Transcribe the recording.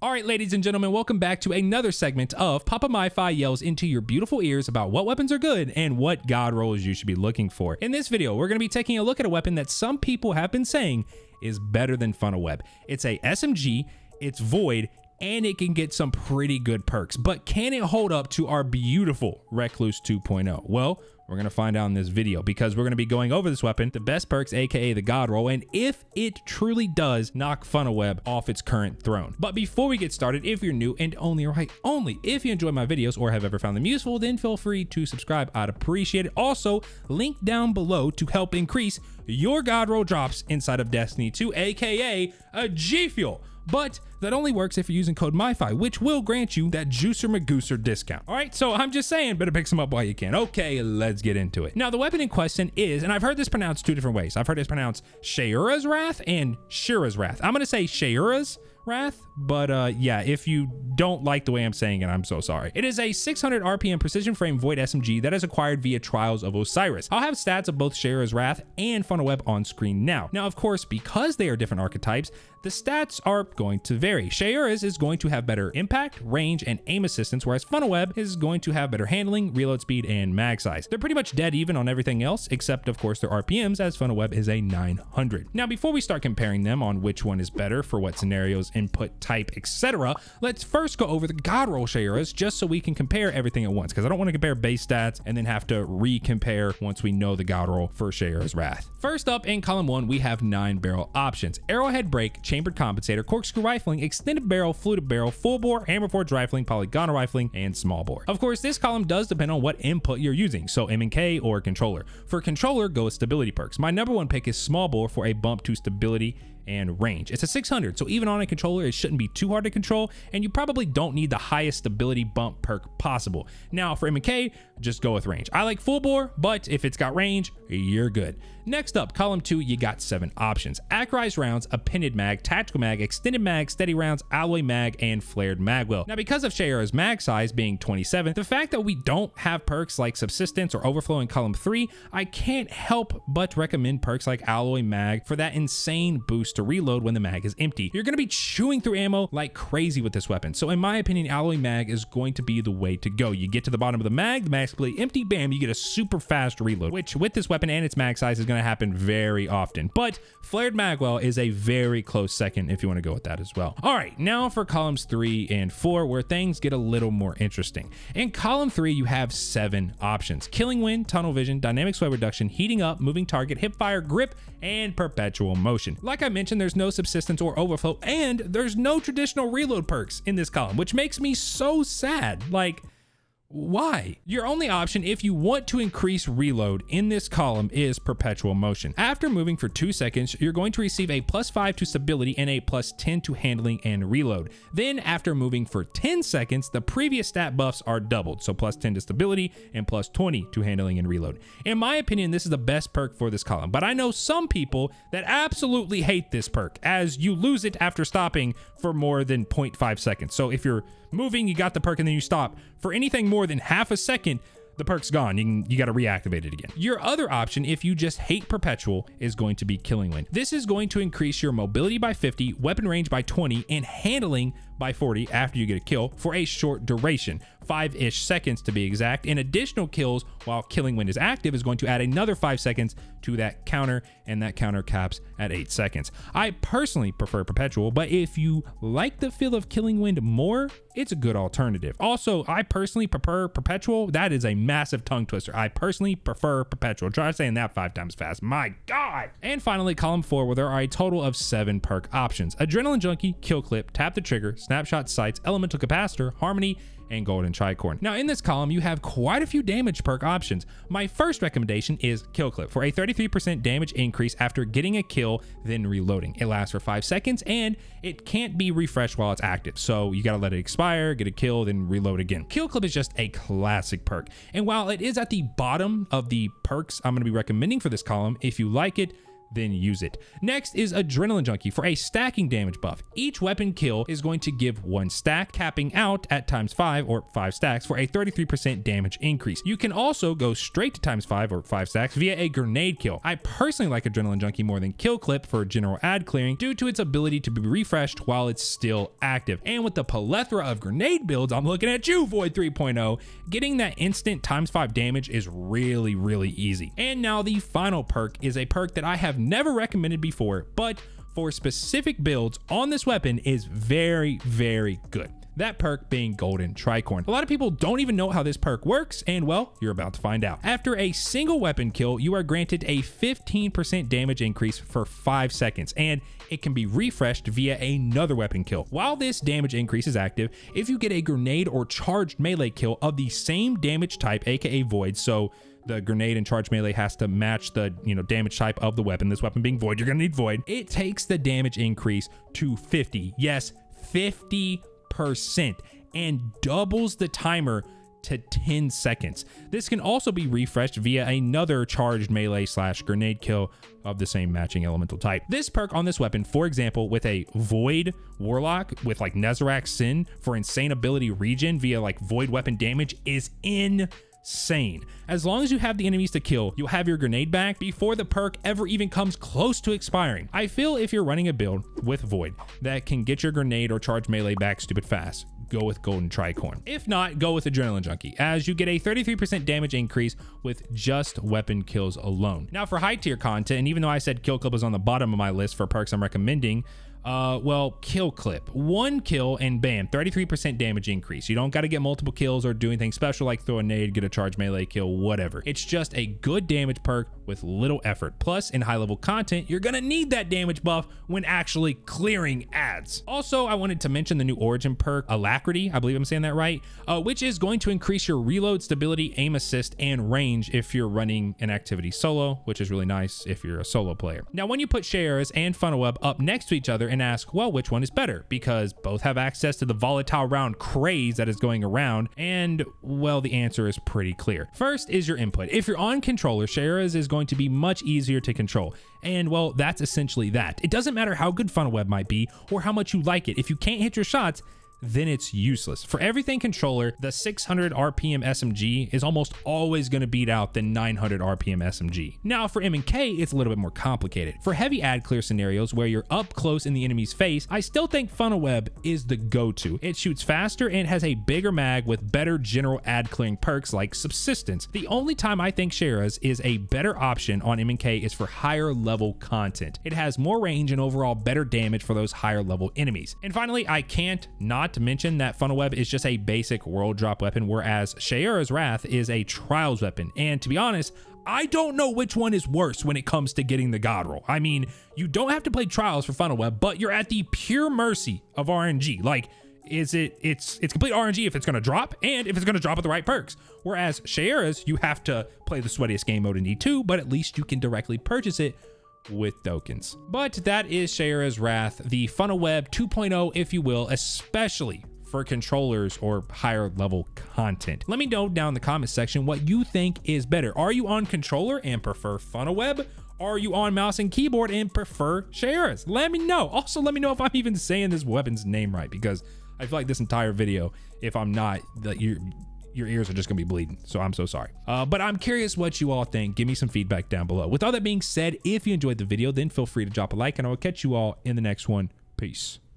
All right, ladies and gentlemen, welcome back to another segment of Papa MyFi yells into your beautiful ears about what weapons are good and what god rolls you should be looking for. In this video, we're going to be taking a look at a weapon that some people have been saying is better than Funnelweb. It's a SMG, it's void, and it can get some pretty good perks, but can it hold up to our beautiful Recluse 2.0? Well, we're going to find out in this video because we're going to be going over this weapon, the best perks, aka the god roll, and if it truly does knock Funnelweb off its current throne. But before we get started, if you're new and only if you enjoy my videos or have ever found them useful, then feel free to subscribe. I'd appreciate it. Also, link down below to help increase your god roll drops inside of Destiny 2, aka a G Fuel. But that only works if you're using code MyFi, which will grant you that Juicer Magooser discount. All right, so I'm just saying, better pick some up while you can. Okay, let's get into it. Now, the weapon in question is, and I've heard this pronounced two different ways. I've heard this pronounced Shayuras Wrath and Shayuras Wrath. I'm gonna say Shayuras Wrath, but yeah, if you don't like the way I'm saying it, I'm so sorry. It is a 600 RPM precision frame void SMG that is acquired via Trials of Osiris. I'll have stats of both Shayuras Wrath and Funnelweb on screen now. Now, of course, because they are different archetypes, the stats are going to vary. Shayuras is going to have better impact, range, and aim assistance, whereas Funnelweb is going to have better handling, reload speed, and mag size. They're pretty much dead even on everything else, except of course their RPMs, as Funnelweb is a 900. Now, before we start comparing them on which one is better for what scenarios, input type, etc., let's first go over the god roll Shayuras just so we can compare everything at once, because I don't want to compare base stats and then have to re-compare once we know the god roll for Shayuras Wrath. First up in column 1, we have 9 barrel options: arrowhead break, chambered compensator, corkscrew rifling, extended barrel, fluted barrel, full bore, hammer forged rifling, polygonal rifling, and small bore. Of course, this column does depend on what input you're using, so M&K or controller. For controller, go with stability perks. My number one pick is small bore for a bump to stability and range. It's a 600, so even on a controller, it shouldn't be too hard to control, and you probably don't need the highest stability bump perk possible. Now, for M&K, just go with range. I like full bore, but if it's got range, you're good. Next up, column 2, you got 7 options: accurized rounds, appended mag, tactical mag, extended mag, steady rounds, alloy mag, and flared magwell. Now, because of Shayura's mag size being 27, the fact that we don't have perks like subsistence or overflow in column 3, I can't help but recommend perks like alloy mag for that insane boost to reload when the mag is empty. You're going to be chewing through ammo like crazy with this weapon, so in my opinion, alloy mag is going to be the way to go. You get to the bottom of the mag's completely empty, bam, you get a super fast reload, which with this weapon and its mag size is going to happen very often. But flared magwell is a very close second if you want to go with that as well. All right, now for columns 3 and 4, where things get a little more interesting. In column 3, you have 7 options: killing wind, tunnel vision, dynamic sway reduction, heating up, moving target, hip fire, grip, and perpetual motion. Like I mentioned, there's no subsistence or overflow, and there's no traditional reload perks in this column, which makes me so sad. Like, why? Your only option if you want to increase reload in this column is perpetual motion. After moving for 2 seconds, you're going to receive a +5 to stability and a +10 to handling and reload. Then after moving for 10 seconds, the previous stat buffs are doubled, so +10 to stability and +20 to handling and reload. In my opinion, this is the best perk for this column, but I know some people that absolutely hate this perk, as you lose it after stopping for more than 0.5 seconds. So if you're moving, you got the perk and then you stop for anything more than half a second, the perk's gone. You got to reactivate it again. Your other option, if you just hate perpetual, is going to be killing wind. This is going to increase your mobility by 50, weapon range by 20, and handling by 40 after you get a kill for a short duration, 5-ish seconds to be exact. And additional kills while killing wind is active is going to add another 5 seconds to that counter, and that counter caps at 8 seconds. I personally prefer perpetual, but if you like the feel of killing wind more, it's a good alternative. Also, I personally prefer perpetual. That is a massive tongue twister. I personally prefer perpetual. Try saying that 5 times fast. My God. And finally, column 4, where there are a total of 7 perk options: adrenaline junkie, kill clip, tap the trigger, snapshot sights, elemental capacitor, harmony, and golden tricorn. Now in this column, you have quite a few damage perk options. My first recommendation is kill clip for a 33% damage increase after getting a kill, then reloading. It lasts for 5 seconds and it can't be refreshed while it's active, so you gotta let it expire, get a kill, then reload again. Kill clip is just a classic perk, and while it is at the bottom of the perks I'm gonna be recommending for this column, if you like it, then use it. Next is Adrenaline Junkie for a stacking damage buff. Each weapon kill is going to give 1 stack, capping out at ×5 or 5 stacks for a 33% damage increase. You can also go straight to ×5 or 5 stacks via a grenade kill. I personally like Adrenaline Junkie more than Kill Clip for general ad clearing due to its ability to be refreshed while it's still active. And with the plethora of grenade builds, I'm looking at you, Void 3.0, getting that instant ×5 damage is really easy. And now the final perk is a perk that I have never recommended before, but for specific builds on this weapon is very good. That perk being Golden Tricorn. A lot of people don't even know how this perk works, and well, you're about to find out. After a single weapon kill, you are granted a 15% damage increase for 5 seconds, and it can be refreshed via another weapon kill. While this damage increase is active, if you get a grenade or charged melee kill of the same damage type, aka Void, so the grenade and charge melee has to match the damage type of the weapon, this weapon being Void, you're gonna need Void, it takes the damage increase to 50. Yes, 50%, and doubles the timer to 10 seconds. This can also be refreshed via another charged melee / grenade kill of the same matching elemental type. This perk on this weapon, for example, with a Void Warlock with like Nezarec Sin for insane ability regen via like Void weapon damage is insane. As long as you have the enemies to kill, you'll have your grenade back before the perk ever even comes close to expiring. I feel if you're running a build with Void that can get your grenade or charge melee back stupid fast, go with Golden Tricorn. If not, go with Adrenaline Junkie, as you get a 33% damage increase with just weapon kills alone. Now for high tier content, and even though I said Kill Clip was on the bottom of my list for perks I'm recommending, well, Kill Clip. 1 kill and bam, 33% damage increase. You don't got to get multiple kills or do anything special like throw a nade, get a charge melee kill, whatever. It's just a good damage perk with little effort. Plus, in high level content, you're gonna need that damage buff when actually clearing ads. Also, I wanted to mention the new origin perk, Alacrity, I believe I'm saying that right, which is going to increase your reload, stability, aim assist, and range if you're running an activity solo, which is really nice if you're a solo player. Now, when you put Shayuras and Funnelweb up next to each other and ask, well, which one is better? Because both have access to the volatile round craze that is going around, and well, the answer is pretty clear. First is your input. If you're on controller, Shayuras is going to be much easier to control, and well, that's essentially that. It doesn't matter how good Funnelweb might be or how much you like it. If you can't hit your shots, then it's useless. For everything controller, the 600 RPM SMG is almost always going to beat out the 900 RPM SMG. Now for M&K, it's a little bit more complicated. For heavy ad clear scenarios where you're up close in the enemy's face, I still think Funnelweb is the go-to. It shoots faster and has a bigger mag with better general ad clearing perks like Subsistence. The only time I think Shayuras is a better option on M&K is for higher level content. It has more range and overall better damage for those higher level enemies. And finally, I can't not to mention that Funnelweb is just a basic world drop weapon, whereas Shayuras Wrath is a trials weapon. And to be honest, I don't know which one is worse when it comes to getting the God Roll. I mean, you don't have to play trials for Funnelweb, but you're at the pure mercy of RNG. Like, it's complete RNG if it's gonna drop and if it's gonna drop with the right perks. Whereas Shayuras, you have to play the sweatiest game mode in E2, but at least you can directly purchase it with tokens. But that is Shayuras Wrath, the Funnelweb 2.0, if you will, especially for controllers or higher level content. Let me know down in the comment section what you think is better. Are you on controller and prefer Funnelweb? Are you on mouse and keyboard and prefer Shayuras? Let me know. Also, let me know if I'm even saying this weapon's name right, because I feel like this entire video, if I'm not, your ears are just gonna be bleeding, so I'm so sorry. But I'm curious what you all think. Give me some feedback down below. With all that being said, if you enjoyed the video, then feel free to drop a like, and I will catch you all in the next one. Peace.